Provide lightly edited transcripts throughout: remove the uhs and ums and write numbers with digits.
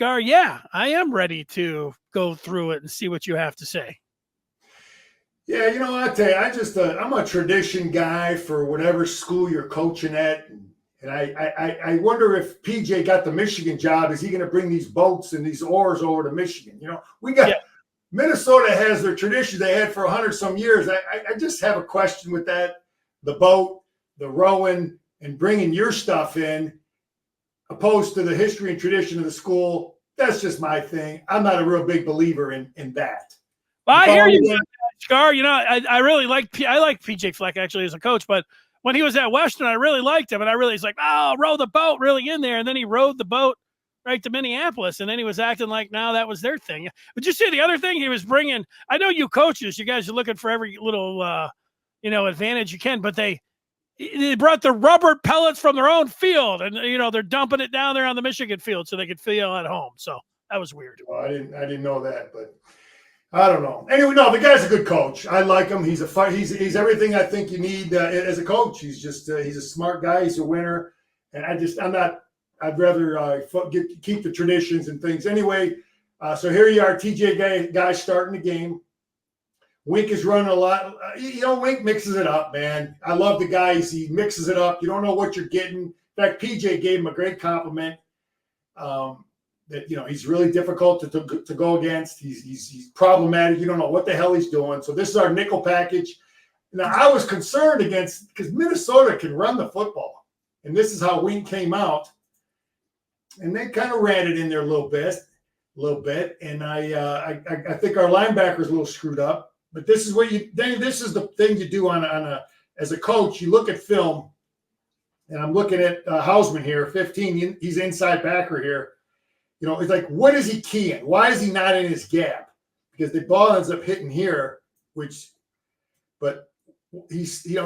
Scar, yeah, I am ready to go through it and see what you have to say. Yeah, I tell you, I'm a tradition guy for whatever school you're coaching at. And I wonder if PJ got the Michigan job, is he going to bring these boats and these oars over to Michigan? We got Minnesota has their tradition they had for 100 some years. I just have a question with that. The boat, the rowing, and bringing your stuff in, opposed to the history and tradition of the school. That's just my thing. I'm not a real big believer in that. Well, I hear you, Scar. I really like PJ Fleck actually as a coach, but when he was at Western, I really liked him, and he's like, oh, row the boat really in there, and then he rowed the boat right to Minneapolis, and then he was acting like now that was their thing. But you see the other thing he was bringing? I know you coaches, you guys are looking for every little advantage you can, but they brought the rubber pellets from their own field, and they're dumping it down there on the Michigan field so they could feel at home. So that was weird. Well, I didn't know that, but I don't know. Anyway, no, the guy's a good coach. I like him. He's he's everything I think you need as a coach. He's just he's a smart guy. He's a winner, and I'd rather keep the traditions and things. Anyway, so here you are, TJ guy starting the game. Wink is running a lot. Wink mixes it up, man. I love the guys. He mixes it up. You don't know what you're getting. In fact, PJ gave him a great compliment. That he's really difficult to go against. He's problematic. You don't know what the hell he's doing. So this is our nickel package. Now I was concerned because Minnesota can run the football, and this is how Wink came out, and they kind of ran it in there a little bit. And I think our linebacker's a little screwed up. But this is this is the thing you do as a coach. You look at film, and I'm looking at Hausman here, 15. He's inside backer here. It's like, what is he keying? Why is he not in his gap? Because the ball ends up hitting here, but is he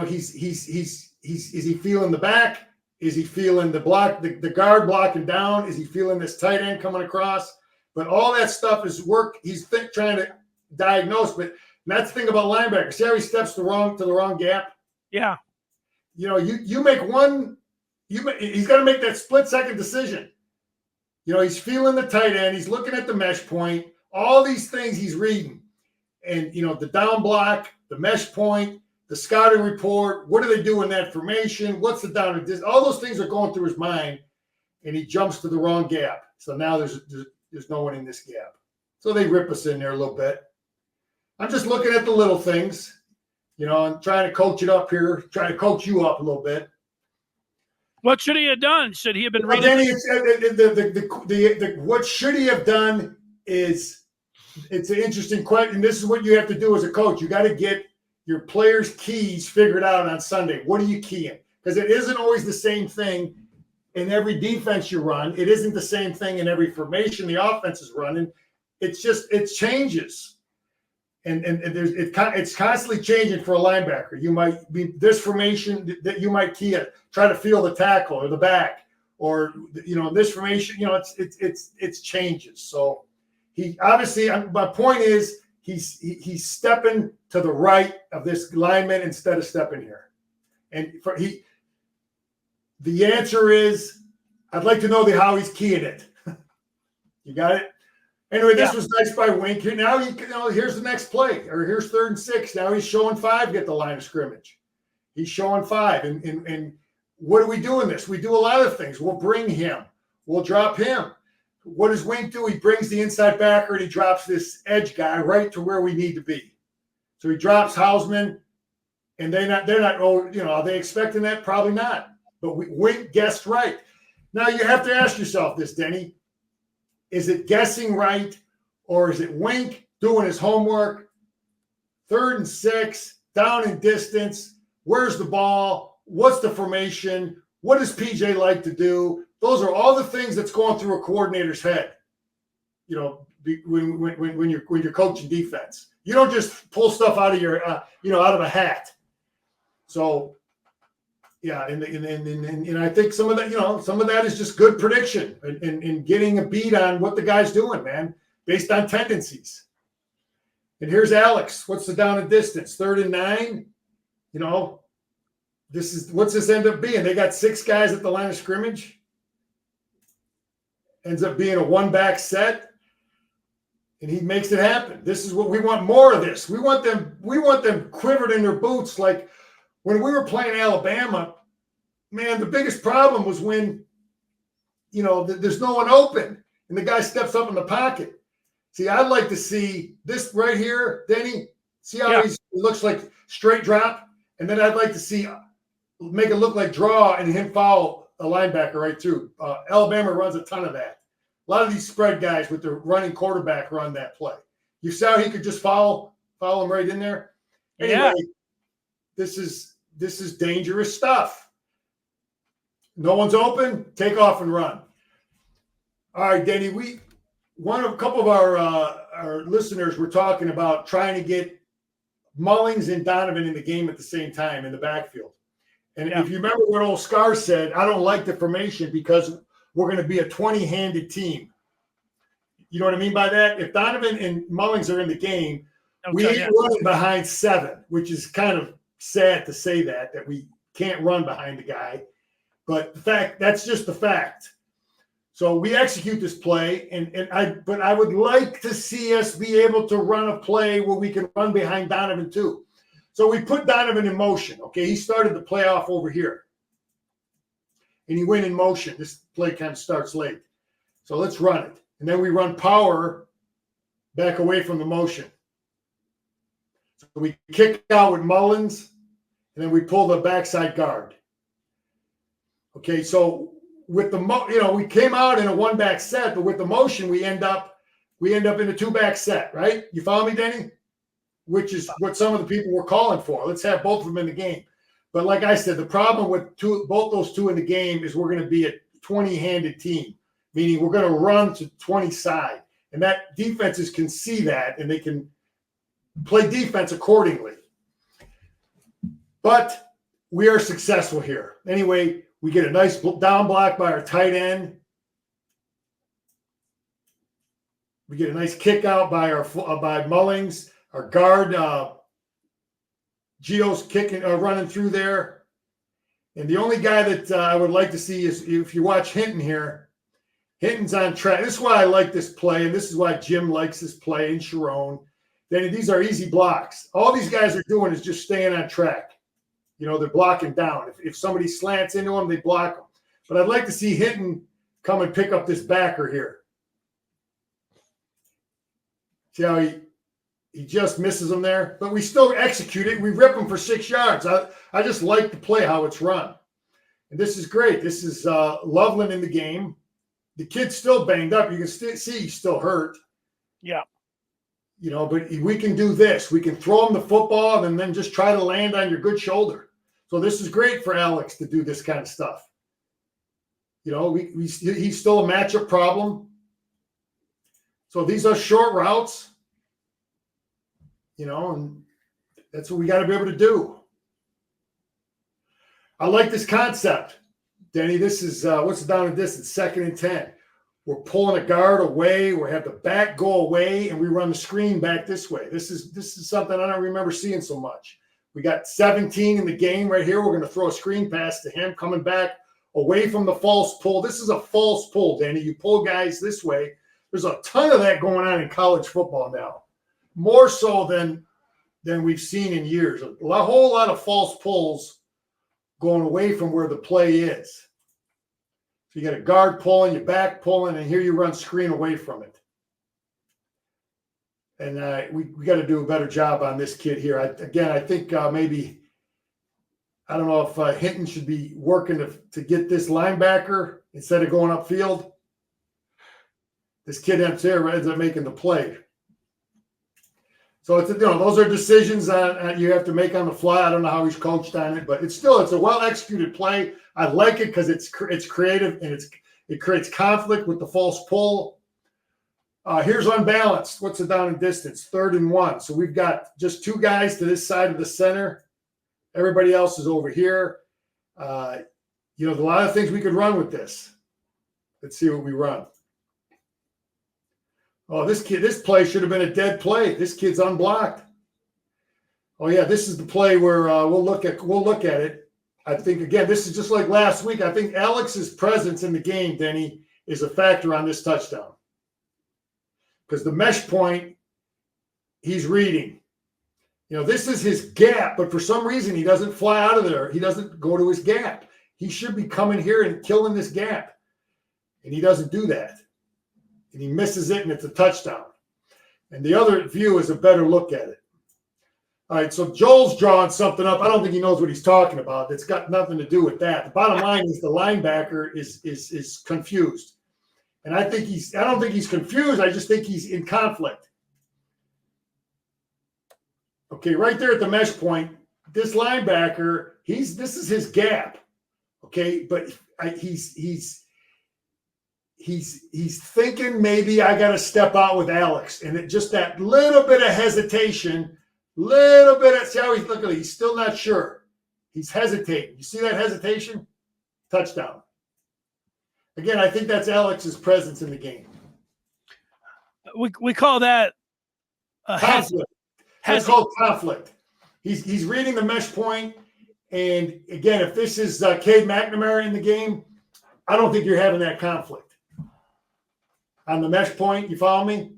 feeling the back? Is he feeling the block, the guard blocking down? Is he feeling this tight end coming across? But all that stuff is work. He's trying to diagnose, but that's the thing about linebackers. See how he steps to the wrong gap? Yeah. You make one, he's got to make that split second decision. He's feeling the tight end. He's looking at the mesh point. All these things he's reading. And, the down block, the mesh point, the scouting report. What do they do in that formation? What's the down and distance? All those things are going through his mind, and he jumps to the wrong gap. So now there's no one in this gap. So they rip us in there a little bit. I'm just looking at the little things, and trying to coach it up here, trying to coach you up a little bit. What should he have done? Should he have been reading? What should he have done it's an interesting question. This is what you have to do as a coach. You got to get your players' keys figured out on Sunday. What are you keying? Because it isn't always the same thing in every defense you run. It isn't the same thing in every formation the offense is running. It changes. And it's constantly changing for a linebacker. You might be this formation that you might key it, try to feel the tackle or the back, or this formation. It's changes. So he obviously. My point is he's stepping to the right of this lineman instead of stepping here. And the answer is I'd like to know how he's keying it. You got it. Anyway, this was nice by Wink. Here now, here's the next play, or here's 3rd and 6. Now he's showing 5 get the line of scrimmage. He's showing 5, and what do we do in this? We do a lot of things. We'll bring him. We'll drop him. What does Wink do? He brings the inside backer and he drops this edge guy right to where we need to be. So he drops Hausman, and they're not. Are they expecting that? Probably not. But Wink guessed right. Now you have to ask yourself this, Denny. Is it guessing right, or is it Wink doing his homework? 3rd and 6, down in distance. Where's the ball? What's the formation? What does PJ like to do? Those are all the things that's going through a coordinator's head. When you're coaching defense, you don't just pull stuff out of your out of a hat. So. Yeah, and I think some of that is just good prediction and getting a beat on what the guy's doing, man, based on tendencies. And here's Alex. What's the down and distance? 3rd and 9. What's this end up being? They got 6 guys at the line of scrimmage. ends up being a one-back set, and he makes it happen. This is what we want, more of this. We want them quivered in their boots. Like when we were playing Alabama, man, the biggest problem was when, there's no one open and the guy steps up in the pocket. See, I'd like to see this right here, Denny. See how he looks like straight drop? And then I'd like to see make it look like draw and him foul a linebacker right through. Alabama runs a ton of that. A lot of these spread guys with their running quarterback run that play. You saw he could just foul him right in there. Anyway, this is dangerous stuff. No one's open, take off and run. All right, Denny, a couple of our listeners were talking about trying to get Mullings and Donovan in the game at the same time in the backfield. And if you remember what old Scar said, I don't like the formation because we're going to be a 20-handed team. You know what I mean by that? If Donovan and Mullings are in the game, we ain't running behind 7, which is kind of sad to say that we can't run behind the guy. But that's just the fact. So we execute this play, but I would like to see us be able to run a play where we can run behind Donovan too. So we put Donovan in motion. Okay, he started the play off over here, and he went in motion. This play kind of starts late, so let's run it, and then we run power back away from the motion. So we kick out with Mullins, and then we pull the backside guard. Okay, so with the we came out in a one-back set, but with the motion we end up in a two-back set, right? You follow me, Denny? Which is what some of the people were calling for. Let's have both of them in the game. But like I said, the problem with both those two in the game is we're going to be a 20-handed team, meaning we're going to run to 20 side, and that defenses can see that and they can play defense accordingly. But we are successful here. Anyway, we get a nice down block by our tight end. We get a nice kick out by Mullings. Our guard, Gio's kicking, running through there. And the only guy that I would like to see is if you watch Hinton here. Hinton's on track. This is why I like this play, and this is why Jim likes this play, and Sharon. Then these are easy blocks. All these guys are doing is just staying on track. They're blocking down. If somebody slants into them, they block them. But I'd like to see Hinton come and pick up this backer here. See how he just misses them there? But we still execute it. We rip them for 6 yards. I just like the play, how it's run. And this is great. This is Loveland in the game. The kid's still banged up. You can see he's still hurt. Yeah. But we can do this. We can throw him the football and then just try to land on your good shoulder. So this is great for Alex to do this kind of stuff. He's still a matchup problem. So these are short routes, and that's what we got to be able to do. I like this concept, Denny. This is what's the down and distance, 2nd and 10. We're pulling a guard away. We have the back go away, and we run the screen back this way. This is something I don't remember seeing so much. We got 17 in the game right here. We're going to throw a screen pass to him coming back away from the false pull. This is a false pull, Danny. You pull guys this way. There's a ton of that going on in college football now, more so than we've seen in years. A whole lot of false pulls going away from where the play is. So you got a guard pulling, your back pulling, and here you run screen away from it. And we got to do a better job on this kid here. I think maybe, I don't know if Hinton should be working to get this linebacker instead of going upfield. This kid ends up making the play. So those are decisions that you have to make on the fly. I don't know how he's coached on it, but it's a well executed play. I like it because it's creative and it creates conflict with the false pull. Here's unbalanced. What's the down and distance? 3rd and 1. So we've got just 2 guys to this side of the center. Everybody else is over here. There's a lot of things we could run with this. Let's see what we run. Oh, this play should have been a dead play. This kid's unblocked. Oh yeah, this is the play where we'll look at it. I think again, this is just like last week. I think Alex's presence in the game, Denny, is a factor on this touchdown. Because the mesh point, he's reading. You know, this is his gap, but for some reason, he doesn't fly out of there. He doesn't go to his gap. He should be coming here and killing this gap. And he doesn't do that. And he misses it, and it's a touchdown. And the other view is a better look at it. All right, so Joel's drawing something up. I don't think he knows what he's talking about. It's got nothing to do with that. The bottom line is the linebacker is confused. And I don't think he's confused. I just think he's in conflict. Okay, right there at the mesh point, this linebacker, this is his gap. Okay, but he's thinking maybe I got to step out with Alex, and just that little bit of hesitation, see how he's looking. He's still not sure. He's hesitating. You see that hesitation? Touchdown. Again, I think that's Alex's presence in the game. We call that conflict. That's called conflict. He's reading the mesh point, and again, if this is Cade McNamara in the game, I don't think you're having that conflict on the mesh point. You follow me?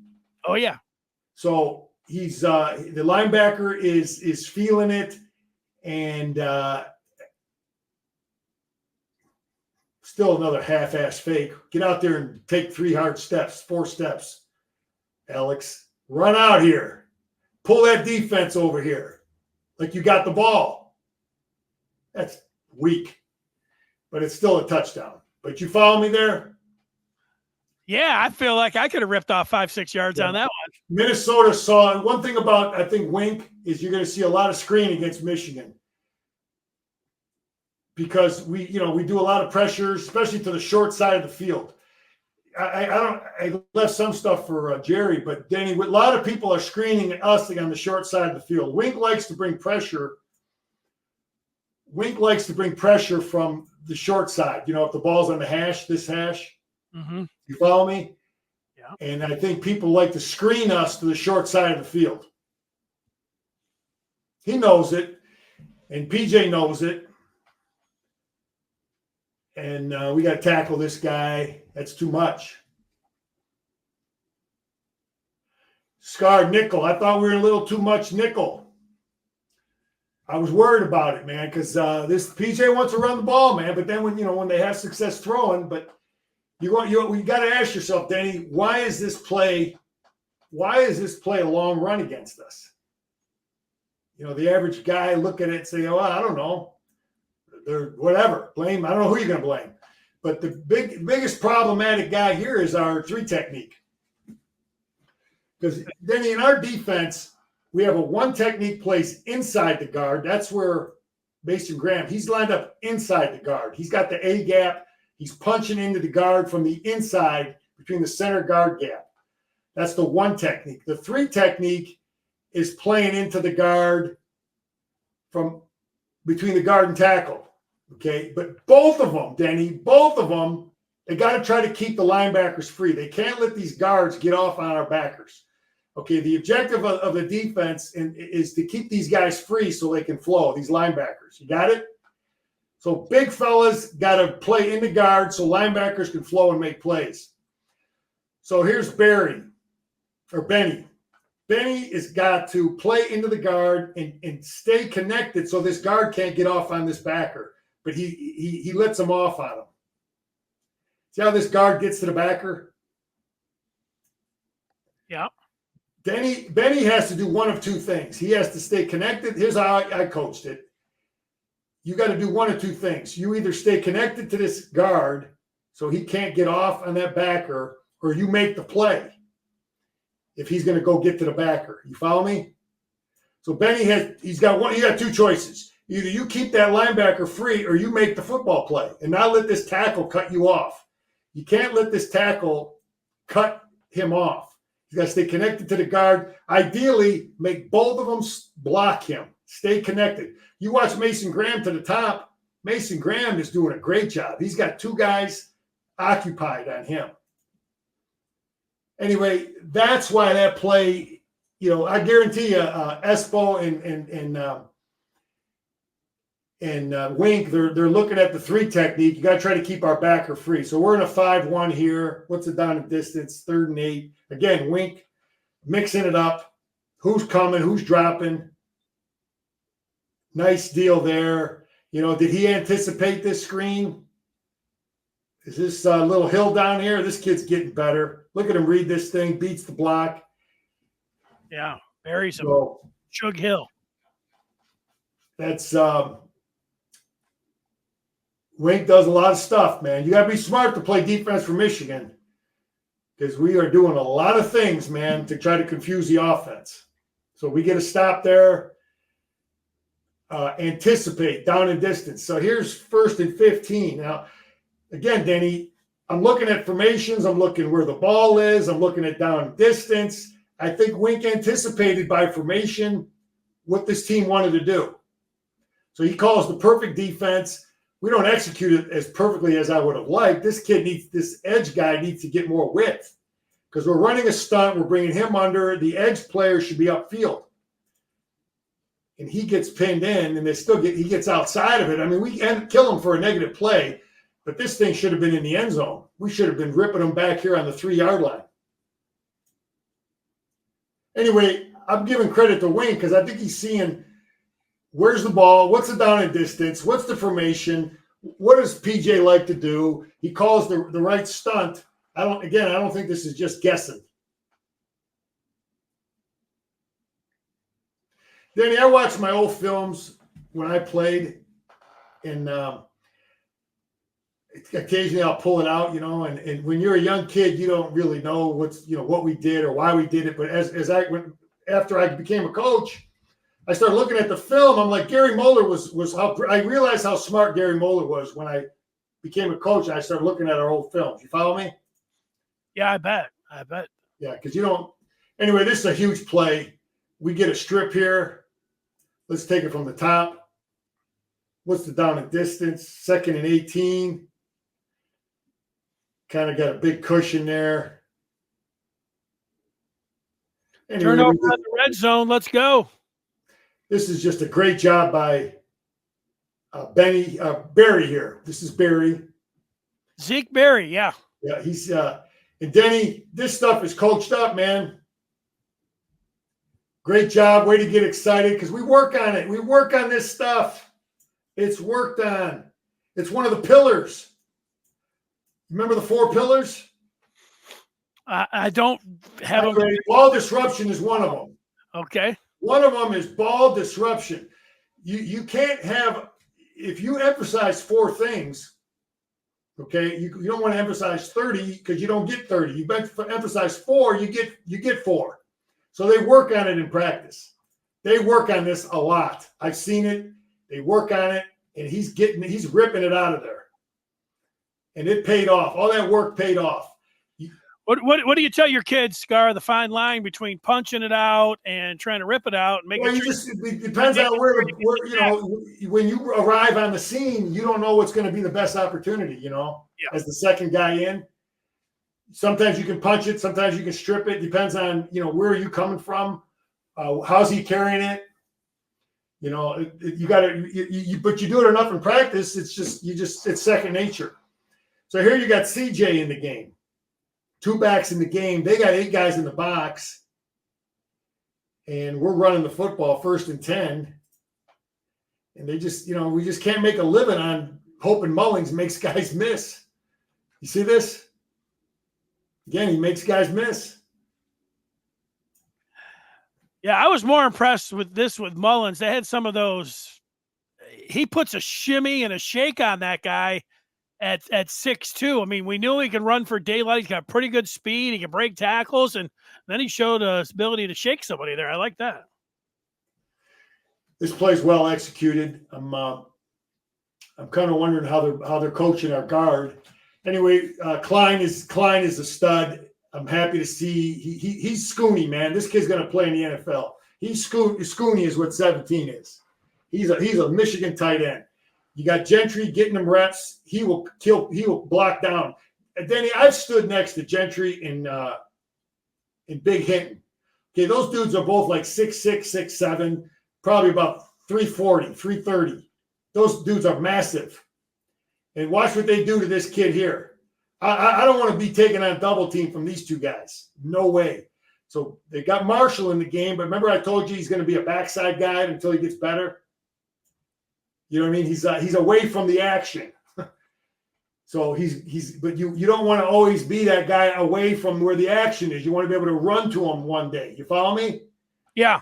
Oh yeah. So he's the linebacker is feeling it, and still another half-ass fake. Get out there and take 4 steps. Alex, run out here. Pull that defense over here like you got the ball. That's weak, but it's still a touchdown. But you follow me there? Yeah, I feel like I could have ripped off 5-6 yards on that one. Minnesota saw one thing about, I think, Wink is you're going to see a lot of screen against Michigan because we do a lot of pressures, especially to the short side of the field. I left some stuff for Jerry, but Danny, a lot of people are screening us on the short side of the field. Wink likes to bring pressure. Wink likes to bring pressure from the short side. You know, if the ball's on the hash. Mm-hmm. You follow me? Yeah. And I think people like to screen us to the short side of the field. He knows it, and PJ knows it. And we got to tackle this guy. That's too much. Scar nickel. I thought we were a little too much nickel. I was worried about it, man, because this PJ wants to run the ball, man. But then when they have success throwing, but you got to ask yourself, Danny, why is this play a long run against us? You know, the average guy look at it and say, oh, I don't know. They're whatever. Blame. I don't know who you're going to blame. But the biggest problematic guy here is our 3 technique. Because then in our defense, we have a 1 technique plays inside the guard. That's where Mason Graham, he's lined up inside the guard. He's got the A gap. He's punching into the guard from the inside between the center guard gap. That's the 1 technique. The 3 technique is playing into the guard from between the guard and tackle. Okay, but both of them, Denny, they got to try to keep the linebackers free. They can't let these guards get off on our backers. Okay, the objective of the defense is to keep these guys free so they can flow, these linebackers. You got it? So big fellas got to play in the guard so linebackers can flow and make plays. So here's Benny. Benny has got to play into the guard and stay connected so this guard can't get off on this backer. But he lets him off on him. See how this guard gets to the backer? Yeah. Benny has to do one of 2 things. He has to stay connected. Here's how I coached it. You got to do one of 2 things. You either stay connected to this guard so he can't get off on that backer, or you make the play if he's going to go get to the backer. You follow me? So Benny you got 2 choices. Either you keep that linebacker free or you make the football play and not let this tackle cut you off. You can't let this tackle cut him off. You got to stay connected to the guard. Ideally, make both of them block him. Stay connected. You watch Mason Graham to the top. Mason Graham is doing a great job. He's got 2 guys occupied on him. Anyway, that's why that play, I guarantee you, Espo and and Wink, they're looking at the 3 technique. You got to try to keep our backer free. So we're in a 5-1 here. What's it down in distance? 3rd and 8. Again, Wink mixing it up. Who's coming? Who's dropping? Nice deal there. You know, did he anticipate this screen? Is this little hill down here? This kid's getting better. Look at him read this thing. Beats the block. Yeah, buries him. So, Chug Hill. That's Wink does a lot of stuff, man. You got to be smart to play defense for Michigan because we are doing a lot of things, man, to try to confuse the offense. So we get a stop there. Anticipate down and distance. So here's 1st and 15. Now, again, Denny, I'm looking at formations. I'm looking where the ball is. I'm looking at down distance. I think Wink anticipated by formation what this team wanted to do. So he calls the perfect defense. We don't execute it as perfectly as I would have liked. This edge guy needs to get more width because we're running a stunt. We're bringing him under. The edge player should be upfield. And he gets pinned in, and he gets outside of it. I mean, we kill him for a negative play, but this thing should have been in the end zone. We should have been ripping him back here on the 3-yard line. Anyway, I'm giving credit to Wayne because I think he's seeing where's the ball, what's the down and distance, what's the formation, what does PJ like to do? He calls the right stunt. I don't think this is just guessing. Danny, I watched my old films when I played, and occasionally I'll pull it out, and when you're a young kid, you don't really know what we did or why we did it. But after I became a coach, I started looking at the film. I'm like, Gary Moeller I realized how smart Gary Moeller was when I became a coach, and I started looking at our old films. You follow me? Yeah, I bet. Yeah, because anyway, this is a huge play. We get a strip here. Let's take it from the top. What's the down and distance? 2nd and 18. Kind of got a big cushion there. Anyway, turnover in the red zone. Let's go. This is just a great job by Barry here. This is Barry. Zeke Berry, yeah. Yeah, he's and Denny, this stuff is coached up, man. Great job. Way to get excited because we work on it. We work on this stuff. It's worked on. It's one of the pillars. Remember the 4 pillars? I don't have them. Ball disruption is one of them. Okay. One of them is ball disruption. You can't have, if you emphasize 4 things, okay, you don't want to emphasize 30 because you don't get 30. You emphasize 4, you get 4. So they work on it in practice. They work on this a lot. I've seen it. They work on it, and he's ripping it out of there. And it paid off. All that work paid off. What do you tell your kids, Scar, the fine line between punching it out and trying to rip it out and making it depends on where when you arrive on the scene, you don't know what's going to be the best opportunity, as the second guy in. Sometimes you can punch it, sometimes you can strip it. Depends on, where are you coming from? How's he carrying it? You got to, but you do it enough in practice. It's second nature. So here you got CJ in the game. 2 backs in the game. They got 8 guys in the box. And we're running the football 1st and 10. And they just, we just can't make a living on hoping Mullings makes guys miss. You see this? Again, he makes guys miss. Yeah, I was more impressed with Mullins. They had some of those. He puts a shimmy and a shake on that guy at 6'2". I mean, we knew he could run for daylight. He's got pretty good speed. He can break tackles, and then he showed his ability to shake somebody there. I like that. This play's well executed. I'm kind of wondering how they're coaching our guard. Anyway, Klein is a stud. I'm happy to see he's Scooney, man. This kid's going to play in the NFL. Scooney is what 17 is. He's a Michigan tight end. You got Gentry getting him reps. He will block down. And Denny, I've stood next to Gentry in Big Hinton. Okay, those dudes are both like 6'6", 6'7", probably about 340, 330. those dudes are massive. And watch what they do to this kid here. I don't want to be taking on double team from these two guys. No way. So they got Marshall in the game, but remember I told you he's going to be a backside guy until he gets better. You know what I mean? He's away from the action. So but you don't want to always be that guy away from where the action is. You want to be able to run to him one day. You follow me? Yeah.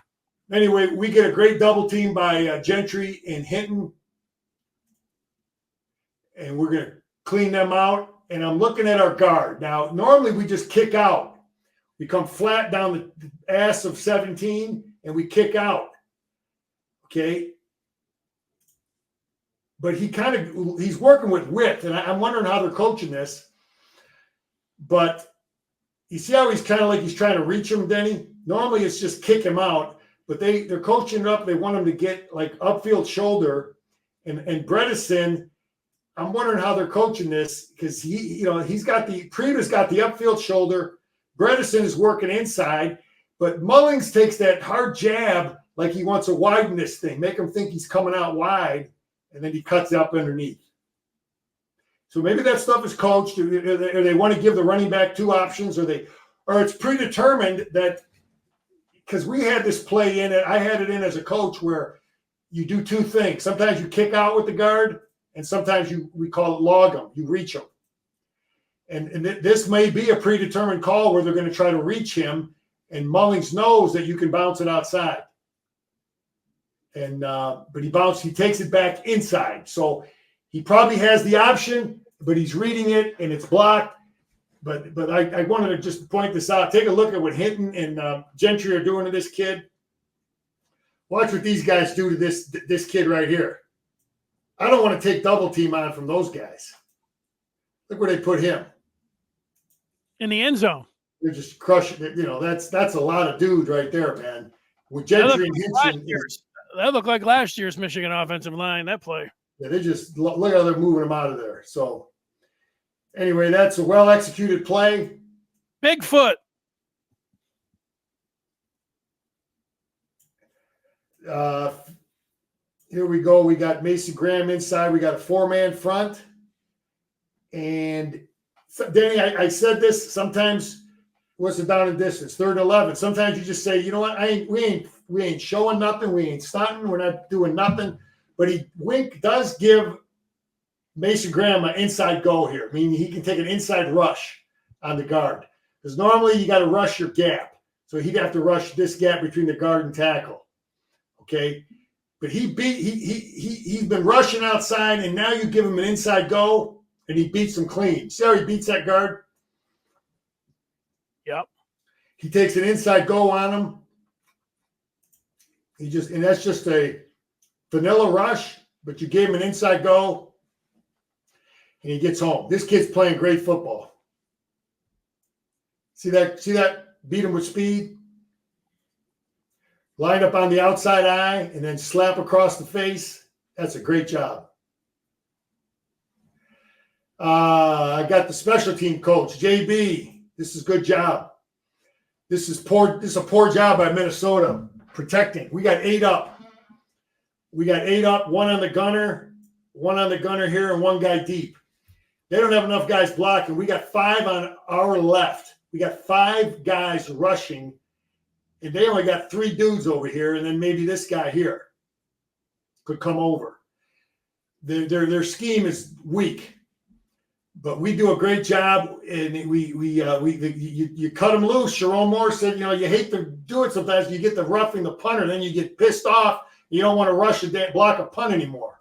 Anyway, we get a great double team by Gentry and Hinton. And we're going to clean them out. And I'm looking at our guard. Now, normally we just kick out. We come flat down the ass of 17 and we kick out. Okay? But he's working with width. And I'm wondering how they're coaching this. But you see how he's kind of like he's trying to reach him, Denny? Normally it's just kick him out. But they're coaching it up. They want him to get like upfield shoulder. And Bredesen, I'm wondering how they're coaching this because he's got Preva's got the upfield shoulder. Bredesen is working inside, but Mullings takes that hard jab like he wants to widen this thing, make him think he's coming out wide, and then he cuts up underneath. So maybe that stuff is coached, or they want to give the running back two options, or it's predetermined that because we had this play in it. I had it in as a coach where you do two things. Sometimes you kick out with the guard. And sometimes we call it log them. You reach them. And this may be a predetermined call where they're going to try to reach him. And Mullings knows that you can bounce it outside. And but he takes it back inside. So he probably has the option, but he's reading it and it's blocked. But I wanted to just point this out. Take a look at what Hinton and Gentry are doing to this kid. Watch what these guys do to this kid right here. I don't want to take double team on from those guys. Look where they put him. In the end zone. They're just crushing it. That's a lot of dudes right there, man. With Gentry and Hinton. That looked like last year's Michigan offensive line, that play. Yeah, they just look how they're moving them out of there. So anyway, that's a well-executed play. Bigfoot. Here we go. We got Mason Graham inside. We got a four-man front. And Danny, I said this sometimes. What's the down and distance? 3rd and 11. Sometimes you just say, you know what? We ain't showing nothing. We ain't stunting. We're not doing nothing. But Wink does give Mason Graham an inside go here, meaning he can take an inside rush on the guard. Because normally you got to rush your gap. So he'd have to rush this gap between the guard and tackle. Okay. But he's been rushing outside, and now you give him an inside go, and he beats him clean. See how he beats that guard? Yep. He takes an inside go on him. And that's just a vanilla rush, but you gave him an inside go, and he gets home. This kid's playing great football. See that? Beat him with speed. Line up on the outside eye and then slap across the face. That's a great job. I got the special team coach, JB. This is a good job. This is a poor job by Minnesota protecting. We got 8 up. One on the gunner here, and one guy deep. They don't have enough guys blocking. We got 5 on our left. We got 5 guys rushing. And they only got 3 dudes over here, and then maybe this guy here could come over. Their scheme is weak, but we do a great job. And you cut them loose. Sharon Moore said, you hate to do it sometimes. You get the roughing the punter, then you get pissed off. You don't want to rush a block a punt anymore.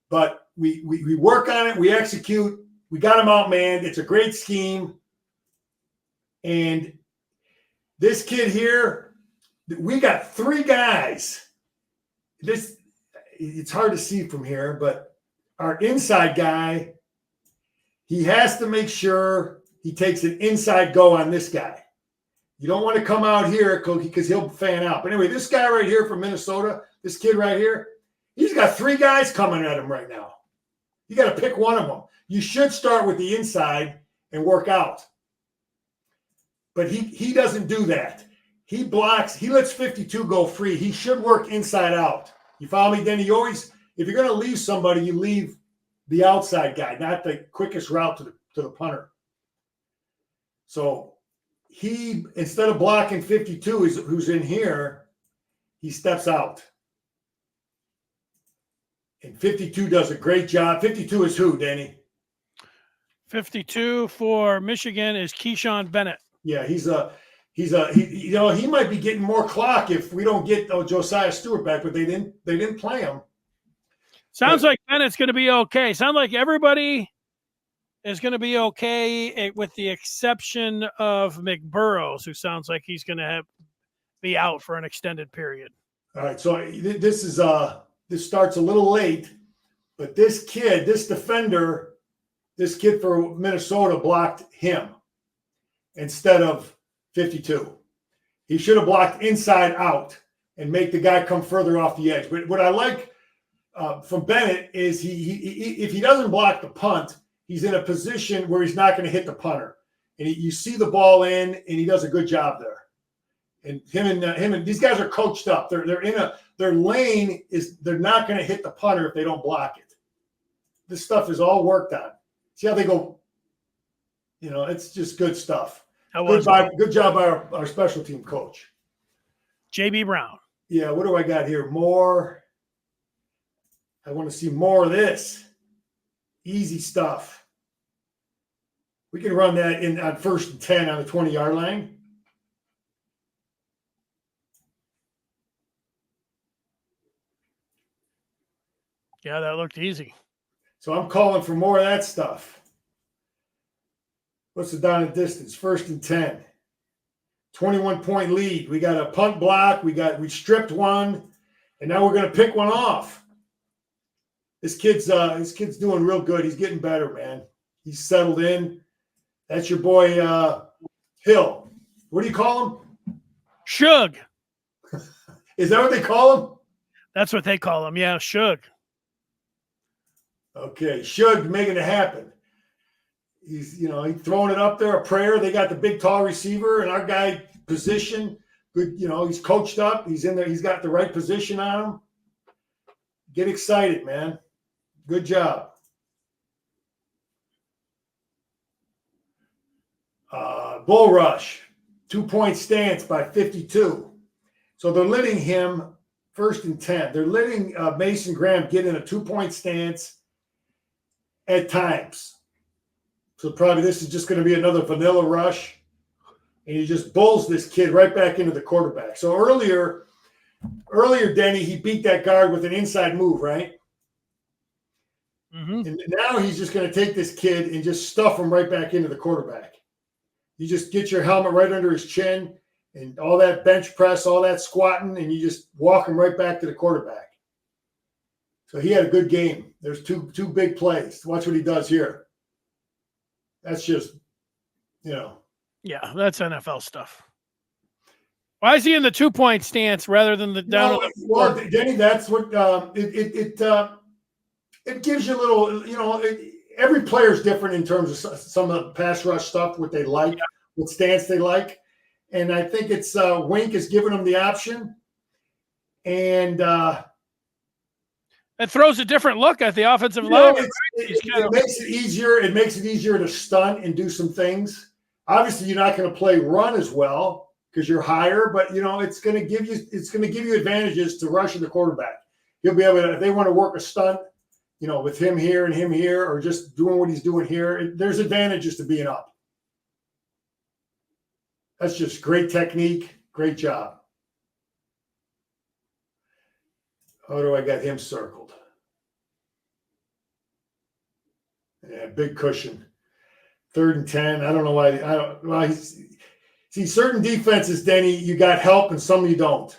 But we work on it. We execute. We got them outmanned. It's a great scheme, and this kid here, we got 3 guys. It's hard to see from here, but our inside guy, he has to make sure he takes an inside go on this guy. You don't want to come out here because he'll fan out. But anyway, this guy right here from Minnesota, this kid right here, he's got 3 guys coming at him right now. You got to pick one of them. You should start with the inside and work out. But he doesn't do that. He blocks. He lets 52 go free. He should work inside out. You follow me? Then he always, if you're going to leave somebody, you leave the outside guy, not the quickest route to the punter. So he, instead of blocking 52, who's in here, he steps out. And 52 does a great job. 52 is who, Danny? 52 for Michigan is Keyshawn Bennett. Yeah, he might be getting more clock if we don't get Josiah Stewart back, but they didn't play him. Sounds like Bennett's going to be okay. Sounds like everybody is going to be okay, with the exception of McBurrows, who sounds like he's going to be out for an extended period. All right, so this starts a little late, but this defender, this kid for Minnesota blocked him instead of 52. He should have blocked inside out and make the guy come further off the edge. But what I like from Bennett is he if he doesn't block the punt, he's in a position where he's not going to hit the punter. And you see the ball in, and he does a good job there. And him and these guys are coached up. They're in their lane is they're not going to hit the punter if they don't block it. This stuff is all worked on. See how they go? It's just good stuff. Good job by our special team coach, JB Brown. Yeah, what do I got here? More. I want to see more of this. Easy stuff. We can run that on 1st and 10 on the 20-yard line. Yeah, that looked easy. So I'm calling for more of that stuff. What's the down and distance? 1st and 10. 21-point lead. We got a punt block. We stripped one, and now we're going to pick one off. This kid's doing real good. He's getting better, man. He's settled in. That's your boy Hill. What do you call him? Shug. Is that what they call him? That's what they call him. Yeah, Shug. Okay, Shug making it happen. He's throwing it up there, a prayer. They got the big tall receiver, and our guy position good. He's coached up. He's in there. He's got the right position on him. Get excited, man. Good job. Bull rush, 2-point stance by 52. So they're letting him 1st and 10. They're letting Mason Graham get in a 2-point stance at times. So probably this is just going to be another vanilla rush. And he just bulls this kid right back into the quarterback. So earlier, Denny, he beat that guard with an inside move, right? Mm-hmm. And now he's just going to take this kid and just stuff him right back into the quarterback. You just get your helmet right under his chin and all that bench press, all that squatting, and you just walk him right back to the quarterback. So he had a good game. There's two big plays. Watch what he does here. That's just, Yeah, that's NFL stuff. Why is he in the 2-point stance rather than the down? Well, Denny, that's what it gives you a little, every player is different in terms of some of the pass rush stuff, what they like, what stance they like. And I think it's Wink is giving them the option. And it throws a different look at the offensive line. It makes it easier. It makes it easier to stunt and do some things. Obviously, you're not going to play run as well because you're higher, but it's going to give you advantages to rushing the quarterback. He'll be able to, if they want to work a stunt, with him here and him here, or just doing what he's doing here, there's advantages to being up. That's just great technique. Great job. How do I get him circled? Yeah, big cushion. 3rd and 10. I don't know why. See, certain defenses, Denny, you got help and some you don't.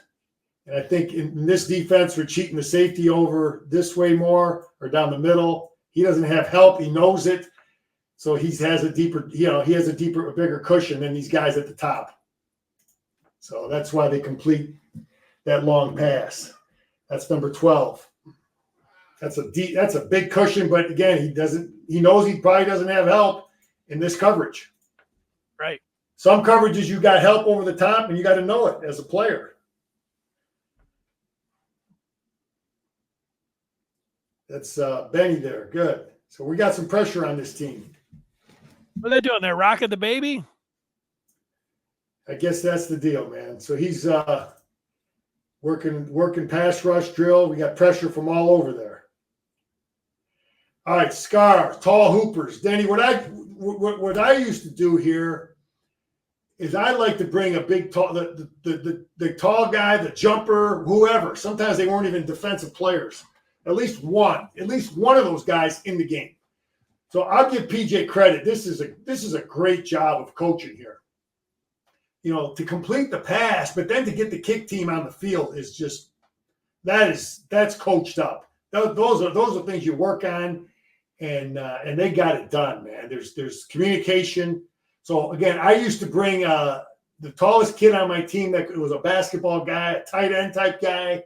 And I think in this defense, we're cheating the safety over this way more or down the middle. He doesn't have help. He knows it. So he has a bigger cushion than these guys at the top. So that's why they complete that long pass. That's number 12. That's a big cushion, but again, he knows he probably doesn't have help in this coverage. Right. Some coverages you got help over the top, and you got to know it as a player. That's Benny there. Good. So we got some pressure on this team. What are they doing? They're rocking the baby? I guess that's the deal, man. So he's working pass rush drill. We got pressure from all over there. All right, Scar, tall hoopers. Denny, what I used to do here is I like to bring a big tall the tall guy, the jumper, whoever. Sometimes they weren't even defensive players. At least one of those guys in the game. So I'll give PJ credit. This is a great job of coaching here. You know, to complete the pass, but then to get the kick team on the field is just that's coached up. Those are things you work on, and they got it done, man. There's communication. So again, I used to bring the tallest kid on my team that was a basketball guy, a tight end type guy.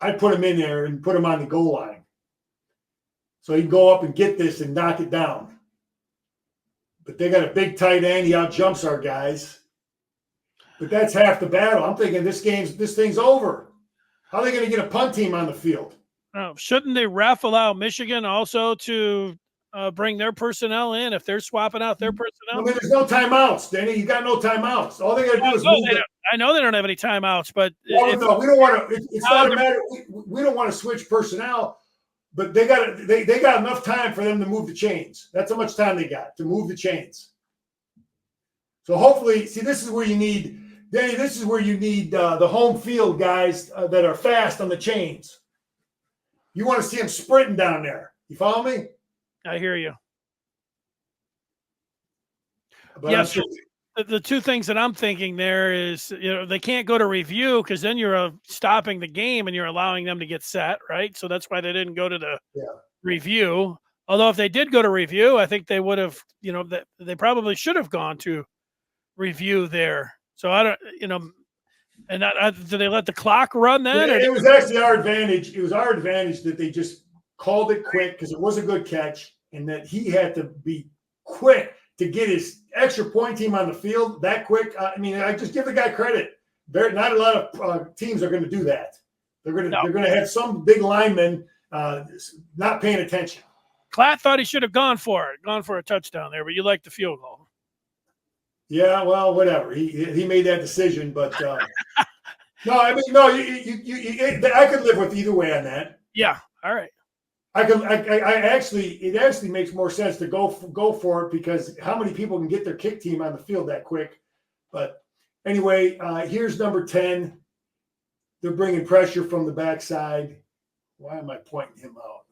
I'd put him in there and put him on the goal line. So he'd go up and get this and knock it down. But they got a big tight end. He out jumps our guys. But that's half the battle. I'm thinking this thing's over. How are they going to get a punt team on the field? Oh, shouldn't they raffle out Michigan also to bring their personnel in if they're swapping out their personnel? I mean, there's no timeouts, Danny. You got no timeouts. All they got to do is move. I know they don't have any timeouts, but no, we don't want to. It's not a matter. We don't want to switch personnel, but they got enough time for them to move the chains. That's how much time they got to move the chains. So hopefully, see, this is where you need, Danny. This is where you need the home field guys that are fast on the chains. You want to see them sprinting down there. You follow me? I hear you. But yes. The two things that I'm thinking there is, you know, they can't go to review because then you're stopping the game and you're allowing them to get set, right? So that's why they didn't go to the review. Although if they did go to review, I think they would have, you know, they probably should have gone to review there. So I don't, you know, and did they let the clock run then? Yeah, it was actually our advantage. It was our advantage that they just called it quick because it was a good catch and that he had to be quick to get his extra point team on the field that quick. I mean, I just give the guy credit. Not a lot of teams are going to do that. They're going to have some big lineman not paying attention. Klatt thought he should have gone for a touchdown there, but you like the field goal. Yeah, well, whatever. He made that decision, but no, I mean, no, I could live with either way on that. Yeah, all right. It actually makes more sense to go for it because how many people can get their kick team on the field that quick? But anyway, here's number 10. They're bringing pressure from the backside. Why am I pointing him out?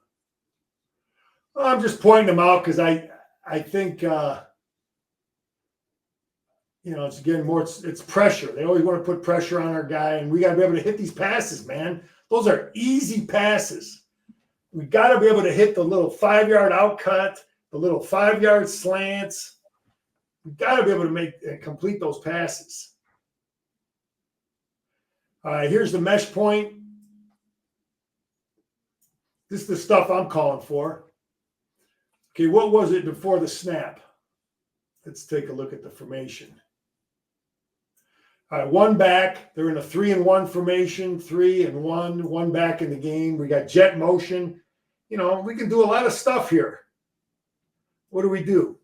Well, I'm just pointing him out because I think you know, it's pressure. They always want to put pressure on our guy, and we got to be able to hit these passes, man. Those are easy passes. We got to be able to hit the little 5-yard out cut, the little 5-yard slants. We got to be able to make and complete those passes. All right, here's the mesh point. This is the stuff I'm calling for. Okay, what was it before the snap? Let's take a look at the formation. All right, one back. They're in a 3-and-1 formation, 3-and-1, one back in the game. We got jet motion. You know, we can do a lot of stuff here. What do?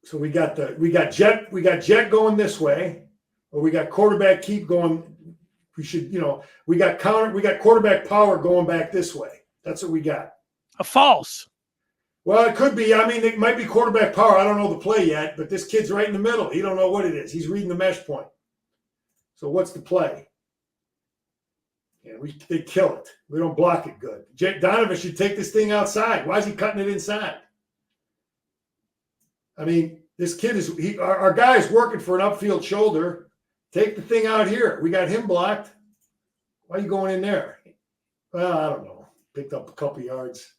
So we got jet going this way, or we got quarterback keep going. We got quarterback power going back this way. That's what we got. A false. Well, it could be. I mean, it might be quarterback power. I don't know the play yet, but this kid's right in the middle. He don't know what it is. He's reading the mesh point. So what's the play? Yeah, they kill it. We don't block it good. Jake Donovan should take this thing outside. Why is he cutting it inside? I mean, this kid our guy is working for an upfield shoulder. Take the thing out here. We got him blocked. Why are you going in there? Well, I don't know. Picked up a couple yards.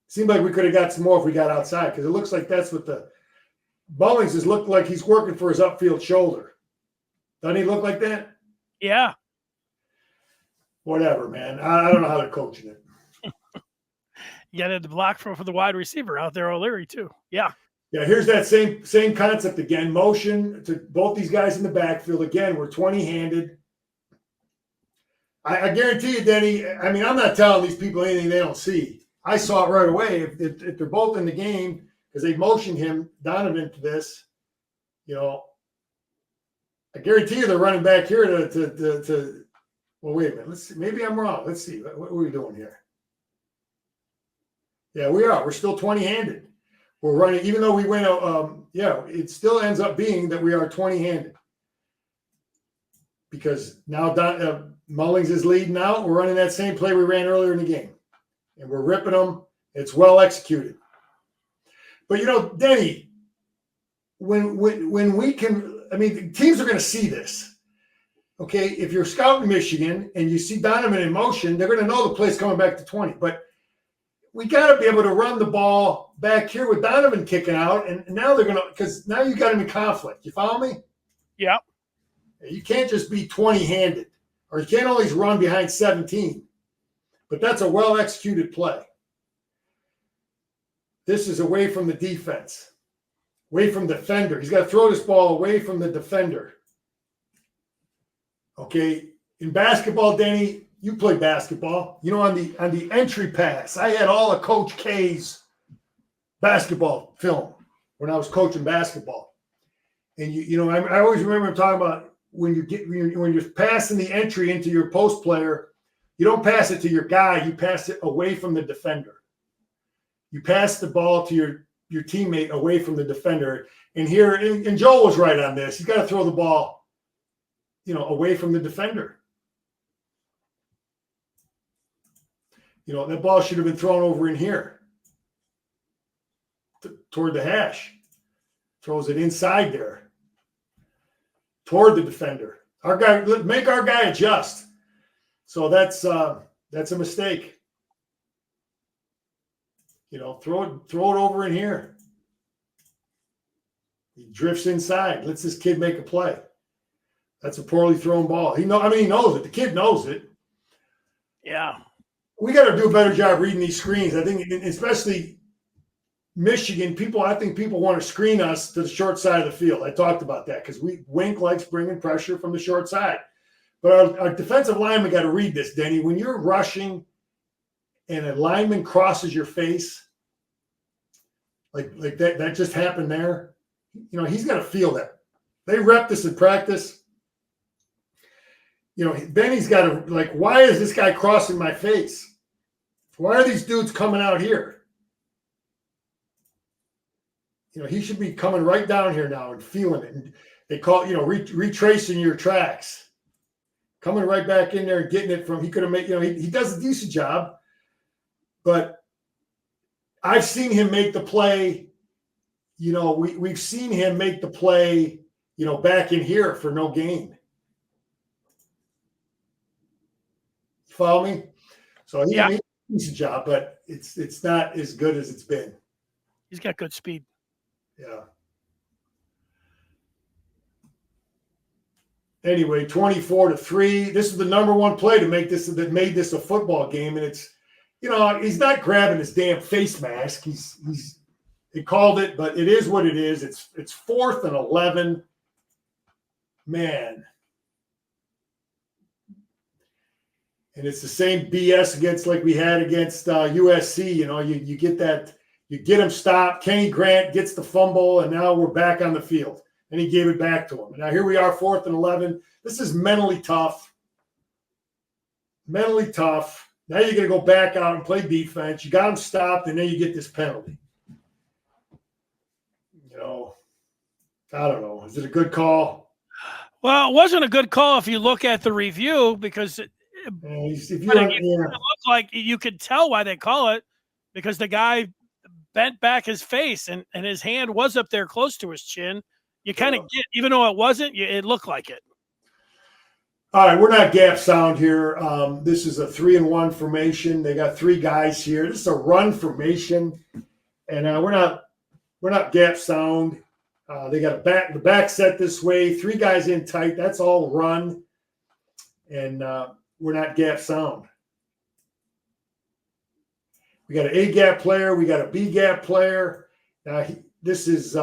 Seemed like we could have got some more if we got outside because it looks like that's what the Bullings has looked like. He's working for his upfield shoulder. Doesn't he look like that? Yeah. Whatever, man. I don't know how they're coaching it. You got to block for the wide receiver out there, O'Leary, too. Yeah. Yeah, here's that same concept again. Motion to both these guys in the backfield. Again, we're 20-handed. I guarantee you, Denny. I mean, I'm not telling these people anything they don't see. I saw it right away. If they're both in the game because they motioned him, Donovan, to this, you know, I guarantee you they're running back here to well, wait a minute. Let's see. Maybe I'm wrong. Let's see. What are we doing here? Yeah, we are. We're still 20-handed. We're running, even though we went, it still ends up being that we are 20-handed. Because now Mullings is leading out. We're running that same play we ran earlier in the game. And we're ripping them. It's well executed. But, you know, Denny, when we can, I mean, teams are going to see this. Okay, if you're scouting Michigan and you see Donovan in motion, they're going to know the play's coming back to 20. But we got to be able to run the ball back here with Donovan kicking out. And now they're going to, because now you got him in conflict. You follow me? Yeah. You can't just be 20-handed, or you can't always run behind 17. But that's a well-executed play. This is away from the defense, away from the defender. He's got to throw this ball away from the defender. Okay, in basketball, Denny, you play basketball. You know, on the entry pass, I had all of Coach K's basketball film when I was coaching basketball. And you know, I always remember him talking about when you're passing the entry into your post player, you don't pass it to your guy, you pass it away from the defender. You pass the ball to your teammate away from the defender. And here, and Joel was right on this. He's got to throw the ball, you know, away from the defender. You know, that ball should have been thrown over in here toward the hash. Throws it inside there toward the defender. Our guy, make our guy adjust. So that's a mistake. You know, throw it over in here. He drifts inside, lets this kid make a play. That's a poorly thrown ball. He knows it. The kid knows it. Yeah. We got to do a better job reading these screens. I think, especially Michigan, I think people want to screen us to the short side of the field. I talked about that because Wink likes bringing pressure from the short side. But our defensive lineman got to read this, Denny. When you're rushing and a lineman crosses your face, like that just happened there, you know, he's got to feel that. They rep this in practice. You know, Benny's got to, like, why is this guy crossing my face? Why are these dudes coming out here? You know, he should be coming right down here now and feeling it. And they call, you know, retracing your tracks. Coming right back in there and getting it from, he could have made, you know, he does a decent job. But I've seen him make the play, you know, we've seen him make the play, you know, back in here for no gain. Follow me? So he made a decent job, but it's not as good as it's been. He's got good speed. Yeah. Anyway, 24-3. This is the number one play that made this a football game, and it's, you know, he's not grabbing his damn face mask. He called it, but it is what it is. It's 4th and 11. Man. And it's the same BS against like we had against USC. You know, you get that, you get him stopped. Kenny Grant gets the fumble, and now we're back on the field. And he gave it back to him. And now here we are, 4th and 11. This is mentally tough. Mentally tough. Now you're going to go back out and play defense. You got him stopped, and then you get this penalty. You know, I don't know. Is it a good call? Well, it wasn't a good call if you look at the review because it looked like you could tell why they call it because the guy bent back his face and his hand was up there close to his chin. You kind of get, even though it wasn't, it looked like it. All right, we're not gap sound here. This is a 3-and-1 formation. They got 3 guys here. This is a run formation, and we're not gap sound. They got the back set this way. 3 guys in tight. That's all run, and we're not gap sound. We got an A gap player. We got a B gap player. Now this is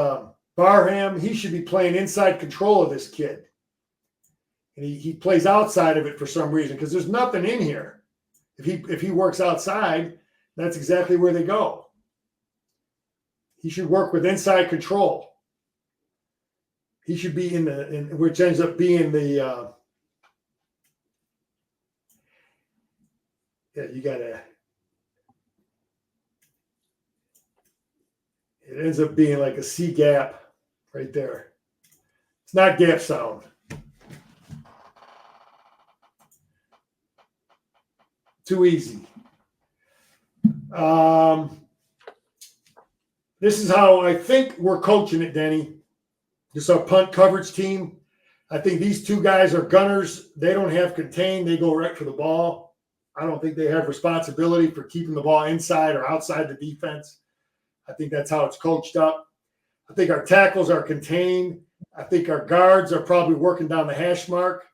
Barham. He should be playing inside control of this kid. and he plays outside of it for some reason because there's nothing in here. If he works outside, that's exactly where they go. He should work with inside control. He should be which ends up being the you gotta. It ends up being like a C gap right there. It's not gap sound. Too easy. This is how I think we're coaching it, Denny. This is our punt coverage team. I think these two guys are gunners. They don't have contain. They go right for the ball. I don't think they have responsibility for keeping the ball inside or outside the defense. I think that's how it's coached up. I think our tackles are contained. I think our guards are probably working down the hash mark.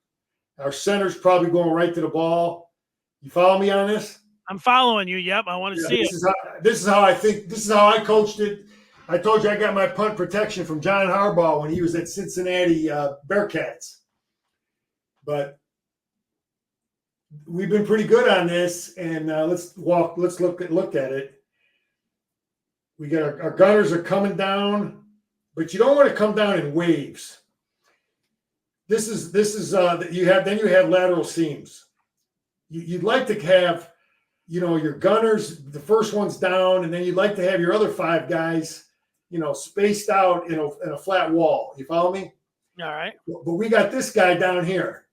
Our center's probably going right to the ball. You follow me on this? I'm following you. Yep, I want to see it. This is how I think. This is how I coached it. I told you I got my punt protection from John Harbaugh when he was at Cincinnati Bearcats. But we've been pretty good on this, and let's look at it. We got our gunners are coming down, but you don't want to come down in waves. This is you have lateral seams. You'd like to have, your gunners, the first one's down, and then you'd like to have your other five guys, spaced out in a flat wall. You follow me? All right. But we got this guy down here.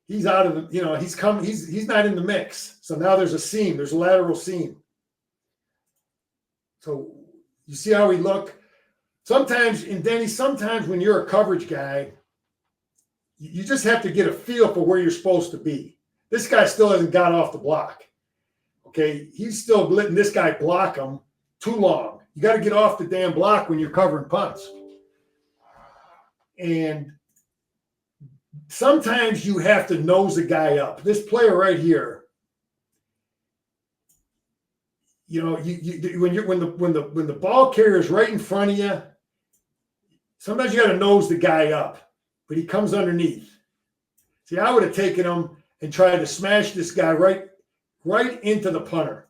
He's out of the, he's not in the mix. So now there's a seam. There's a lateral seam. So you see how we look? Sometimes when you're a coverage guy, you just have to get a feel for where you're supposed to be. This guy still hasn't got off the block. Okay, he's still letting this guy block him too long. You got to get off the damn block when you're covering punts. And sometimes you have to nose a guy up. This player right here, when the ball carrier is right in front of you, sometimes you got to nose the guy up, but he comes underneath. See, I would have taken him and tried to smash this guy right into the punter.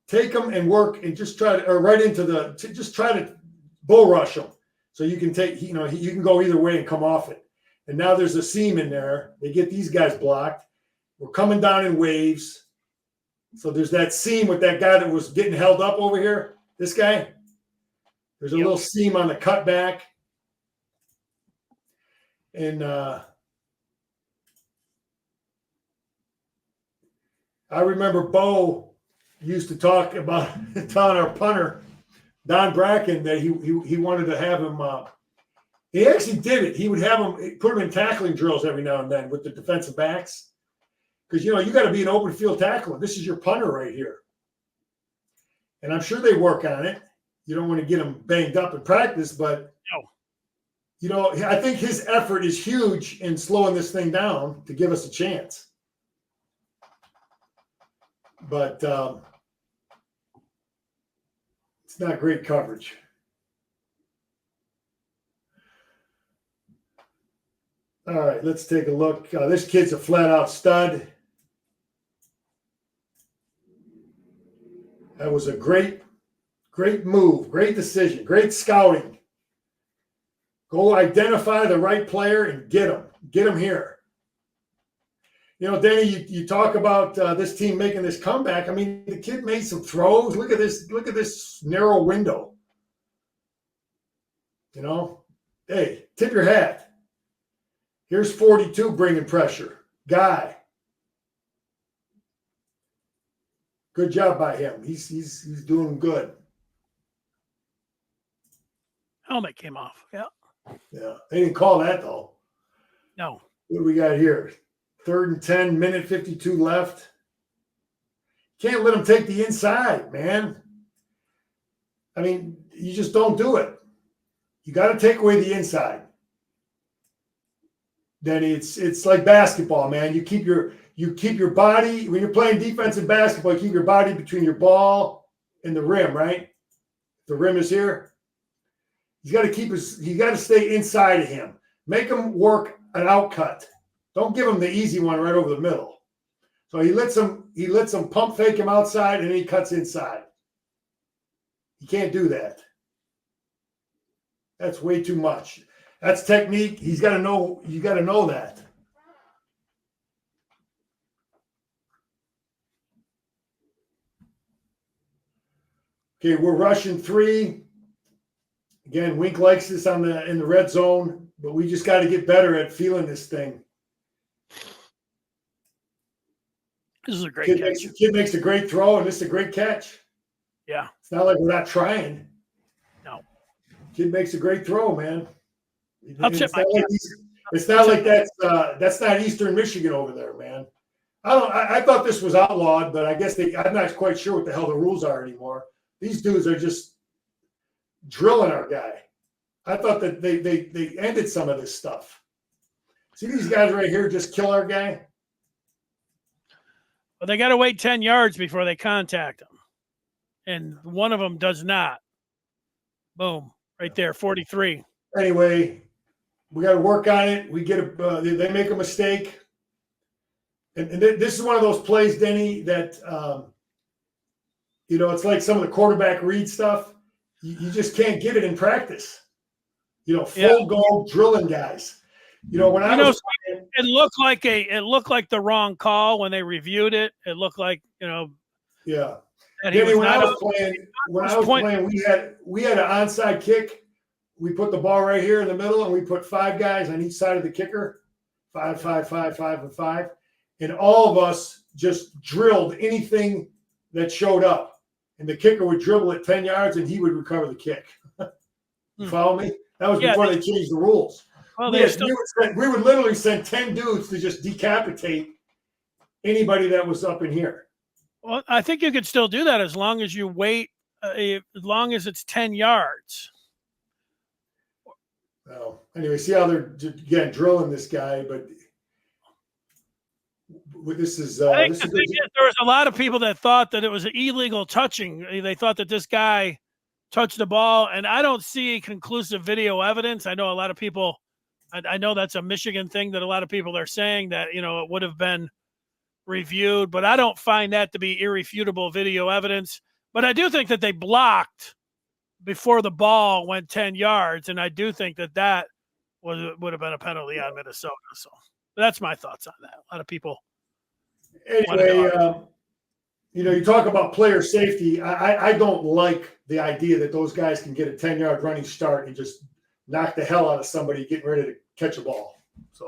Take him and work and just try to bull rush him. So you can you can go either way and come off it. And now there's a seam in there. They get these guys blocked. We're coming down in waves. So there's that seam with that guy that was getting held up over here. This guy. There's a little seam on the cutback. And I remember Bo used to talk about telling our punter, Don Bracken, that he wanted to have him. He actually did it. He would have him put him in tackling drills every now and then with the defensive backs. Because, you got to be an open field tackler. This is your punter right here. And I'm sure they work on it. You don't want to get him banged up in practice, but, I think his effort is huge in slowing this thing down to give us a chance. But it's not great coverage. All right, let's take a look. This kid's a flat-out stud. That was a great move, great decision, great scouting. Go identify the right player and get him here. Danny, you talk about this team making this comeback. I mean, the kid made some throws. Look at this narrow window. Hey, tip your hat. Here's 42 bringing pressure. Guy. Good job by him. He's doing good. Helmet came off. Yeah. Yeah. They didn't call that though. No. What do we got here? 3rd and 10, minute 52 left. Can't let them take the inside, man. I mean, you just don't do it. You got to take away the inside. Then it's like basketball, man. You keep your body when you're playing defensive basketball. You keep your body between your ball and the rim, right? The rim is here. You got to stay inside of him. Make him work an out cut. Don't give him the easy one right over the middle. So he lets him pump fake him outside, and then he cuts inside. You can't do that. That's way too much. That's technique. He's got to know. You got to know that. Okay, we're rushing 3. Again, Wink likes this in the red zone, but we just got to get better at feeling this thing. This is a great catch. Kid makes a great throw, and this is a great catch. Yeah. It's not like we're not trying. No. Kid makes a great throw, man. It's not like that's not Eastern Michigan over there, man. I thought this was outlawed, but I guess I'm not quite sure what the hell the rules are anymore. These dudes are just drilling our guy. I thought that they ended some of this stuff. See these guys right here just kill our guy? Well, they got to wait 10 yards before they contact him. And one of them does not. Boom. Right there, 43. Anyway, we got to work on it. We get they make a mistake. And this is one of those plays, Denny, that, it's like some of the quarterback read stuff. You just can't get it in practice. Full goal drilling guys. When I was playing, it looked like the wrong call when they reviewed it. It looked like, yeah. And when I was playing, we had an onside kick. We put the ball right here in the middle, and we put 5 guys on each side of the kicker, 5, 5, 5, 5, and 5, and all of us just drilled anything that showed up, and the kicker would dribble it 10 yards, and he would recover the kick. You follow me? That was before they changed the rules. Well, we would literally send 10 dudes to just decapitate anybody that was up in here. Well, I think you could still do that as long as you wait, as long as it's 10 yards. Well, anyway, see how they're again drilling this guy, but this is. There was a lot of people that thought that it was an illegal touching. They thought that this guy touched the ball, and I don't see conclusive video evidence. I know a lot of people. I know that's a Michigan thing that a lot of people are saying that it would have been reviewed, but I don't find that to be irrefutable video evidence. But I do think that they blocked before the ball went 10 yards, and I do think that would have been a penalty on Minnesota. So that's my thoughts on that. A lot of people. Anyway, you talk about player safety. I don't like the idea that those guys can get a 10-yard running start and just knock the hell out of somebody getting ready to catch a ball. So.